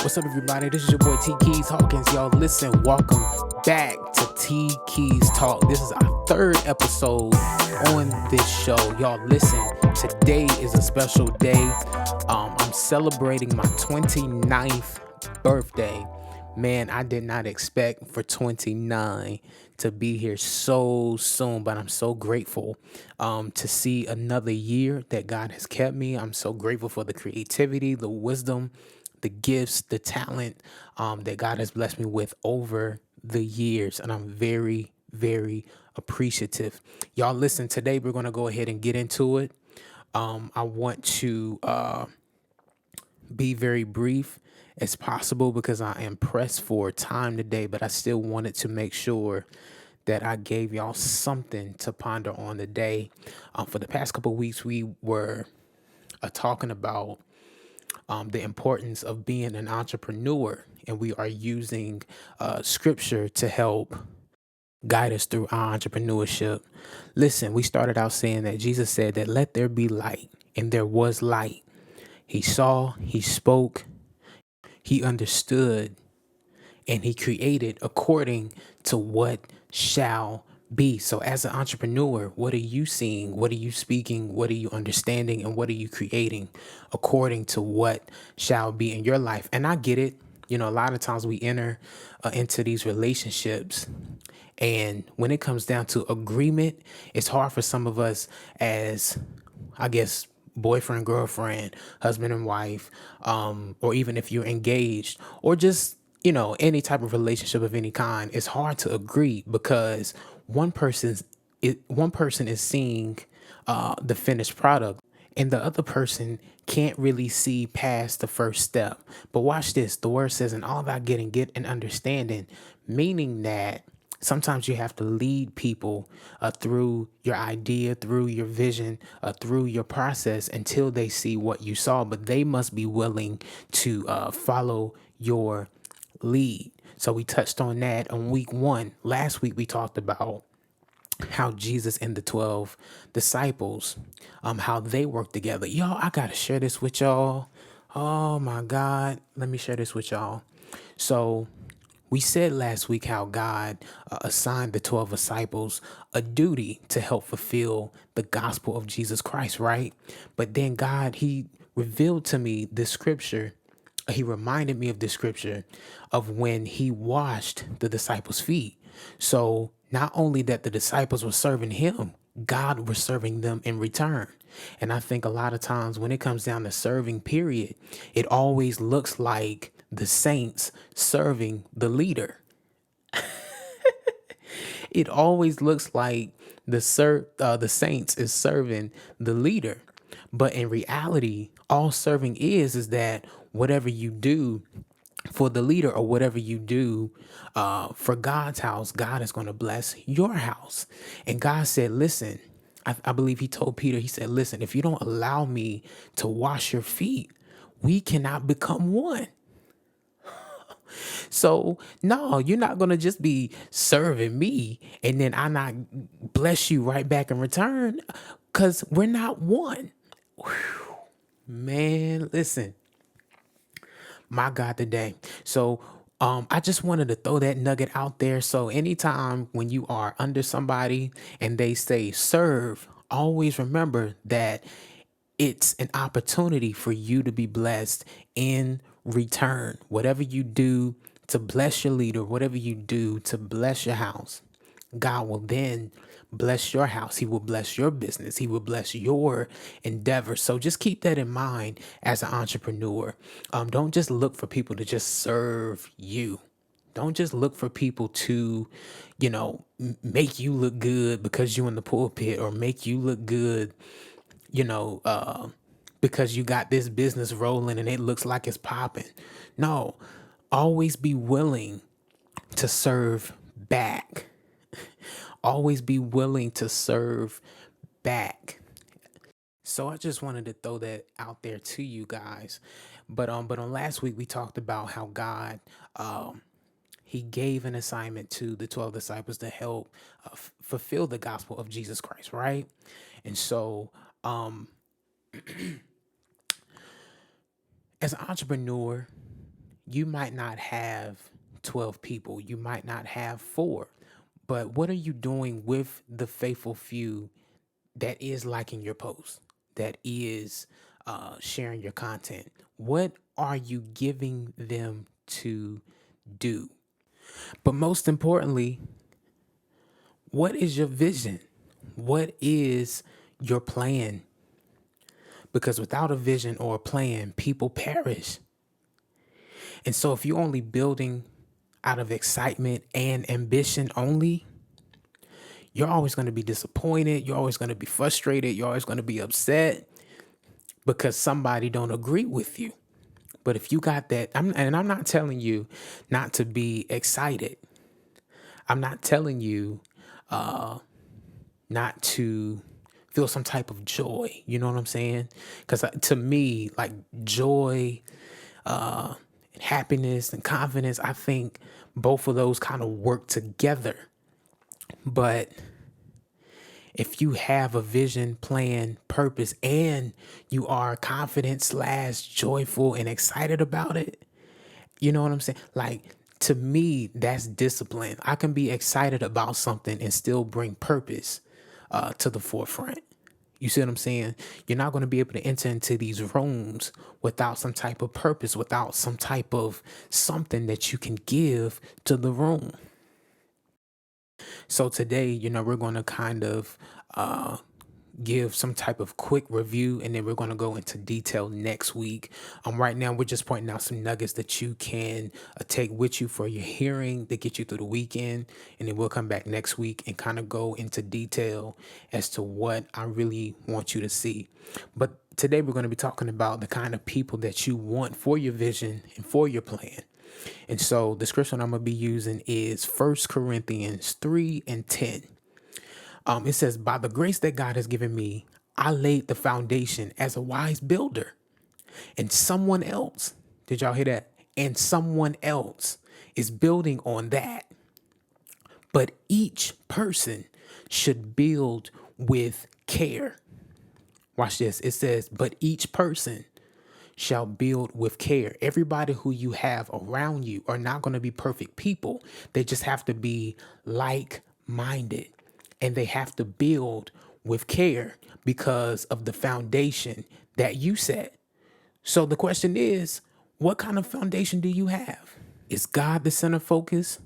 What's up, everybody? This is your boy T-keyz Hawkins. Y'all listen, welcome back to T-keyz Talk. This is our third episode on this show. Y'all listen, today is a special day. I'm celebrating my 29th birthday. Man, I did not expect for 29 to be here so soon, but I'm so grateful to see another year that God has kept me. I'm so grateful for the creativity, the wisdom, the gifts, the talent that God has blessed me with over the years. And I'm very, very appreciative. Y'all listen, today we're going to go ahead and get into it. I want to be very brief as possible because I am pressed for time today, but I still wanted to make sure that I gave y'all something to ponder on today. For the past couple of weeks, we were talking about the importance of being an entrepreneur, and we are using scripture to help guide us through our entrepreneurship. Listen, we started out saying that Jesus said that let there be light, and there was light. He saw, he spoke, he understood, and he created according to what shall be. So as an entrepreneur, what are you seeing? What are you speaking? What are you understanding? And what are you creating according to what shall be in your life? And I get it. You know, a lot of times we enter into these relationships, and when it comes down to agreement, it's hard for some of us as, I guess, boyfriend, girlfriend, husband and wife, or even if you're engaged or just, any type of relationship of any kind. It's hard to agree because one person is seeing the finished product, and the other person can't really see past the first step. But watch this. The word says, in all that getting, get an understanding, meaning that sometimes you have to lead people through your idea, through your vision, through your process until they see what you saw. But they must be willing to follow your lead. So we touched on that on week one. Last week we talked about how Jesus and the 12 disciples, how they work together. Y'all, I gotta share this with y'all. Oh my God. Let me share this with y'all. So we said last week how God assigned the 12 disciples a duty to help fulfill the gospel of Jesus Christ, right? But then God, he revealed to me this scripture. He reminded me of this scripture of when he washed the disciples' feet. So not only that the disciples were serving him, God was serving them in return. And I think a lot of times when it comes down to serving, period, it always looks like the saints serving the leader. It always looks like the saints is serving the leader. But in reality, all serving is that whatever you do for the leader or whatever you do for God's house, God is going to bless your house. And God said, listen, I believe he told Peter, he said, listen, if you don't allow me to wash your feet, we cannot become one. So no, you're not going to just be serving me and then I not bless you right back in return, because we're not one. Whew. Man, listen, my God, today. So I just wanted to throw that nugget out there. So anytime when you are under somebody and they say serve, always remember that it's an opportunity for you to be blessed in return. Whatever you do to bless your leader, whatever you do to bless your house, God will then bless your house. He will bless your business. He will bless your endeavor. So just keep that in mind as an entrepreneur. Don't just look for people to just serve you. Don't just look for people to, make you look good because you're in the pulpit, or make you look good, because you got this business rolling and it looks like it's popping. No, always be willing to serve back. Always be willing to serve back. So I just wanted to throw that out there to you guys. But on last week we talked about how God he gave an assignment to the 12 disciples to help fulfill the gospel of Jesus Christ, right? And so as an entrepreneur, you might not have 12 people, you might not have four, but what are you doing with the faithful few that is liking your post, that is sharing your content? What are you giving them to do? But most importantly, what is your vision? What is your plan? Because without a vision or a plan, people perish. And so if you're only building out of excitement and ambition only, you're always going to be disappointed. You're always going to be frustrated. You're always going to be upset because somebody don't agree with you. But if you got that, I'm not telling you not to be excited. I'm not telling you not to feel some type of joy. You know what I'm saying? Because to me, like joy, and happiness and confidence, I think both of those kind of work together. But if you have a vision, plan, purpose, and you are confident / joyful and excited about it, you know what I'm saying? Like, to me, that's discipline. I can be excited about something and still bring purpose to the forefront. You see what I'm saying? You're not going to be able to enter into these rooms without some type of purpose, without some type of something that you can give to the room. So today, we're going to kind of give some type of quick review, and then we're going to go into detail next week. Right now, we're just pointing out some nuggets that you can take with you for your hearing to get you through the weekend. And then we'll come back next week and kind of go into detail as to what I really want you to see. But today, we're going to be talking about the kind of people that you want for your vision and for your plan. And so the scripture I'm going to be using is 1 Corinthians 3:10. It says, by the grace that God has given me, I laid the foundation as a wise builder. And someone else, did y'all hear that? And someone else is building on that. But each person should build with care. Watch this. It says, but each person shall build with care. Everybody who you have around you are not going to be perfect people. They just have to be like-minded. And they have to build with care because of the foundation that you set. So the question is, what kind of foundation do you have? Is God the center focus?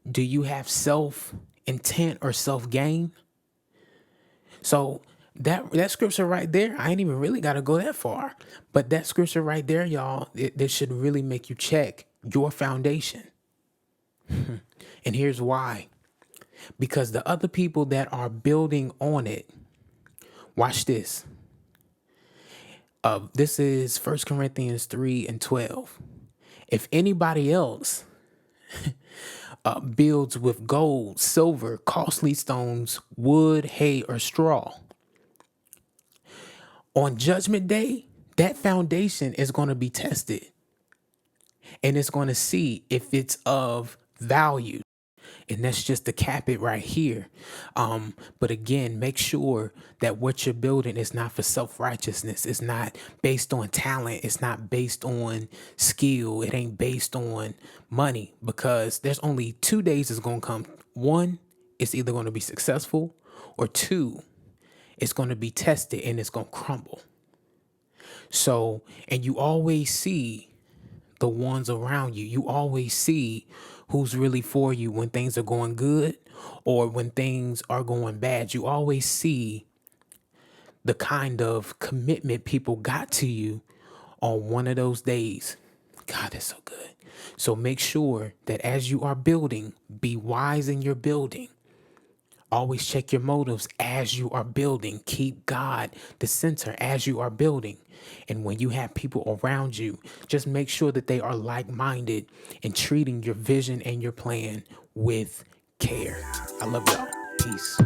Do you have self-intent or self-gain? So that scripture right there, I ain't even really got to go that far. But that scripture right there, y'all, it should really make you check your foundation. And here's why. Because the other people that are building on it, watch this. This is 1 Corinthians 3:12. If anybody else builds with gold, silver, costly stones, wood, hay, or straw, on Judgment Day, that foundation is going to be tested. And it's going to see if it's of value. And that's just to cap it right here. But again, make sure that what you're building is not for self-righteousness. It's not based on talent. It's not based on skill. It ain't based on money, because there's only 2 days it's going to come. One, it's either going to be successful, or two, it's going to be tested and it's going to crumble. So, and you always see the ones around you. You always see who's really for you when things are going good or when things are going bad. You always see the kind of commitment people got to you on one of those days. God, that's so good. So make sure that as you are building, be wise in your building. Always check your motives as you are building. Keep God the center as you are building. And when you have people around you, just make sure that they are like-minded and treating your vision and your plan with care. I love y'all. Peace.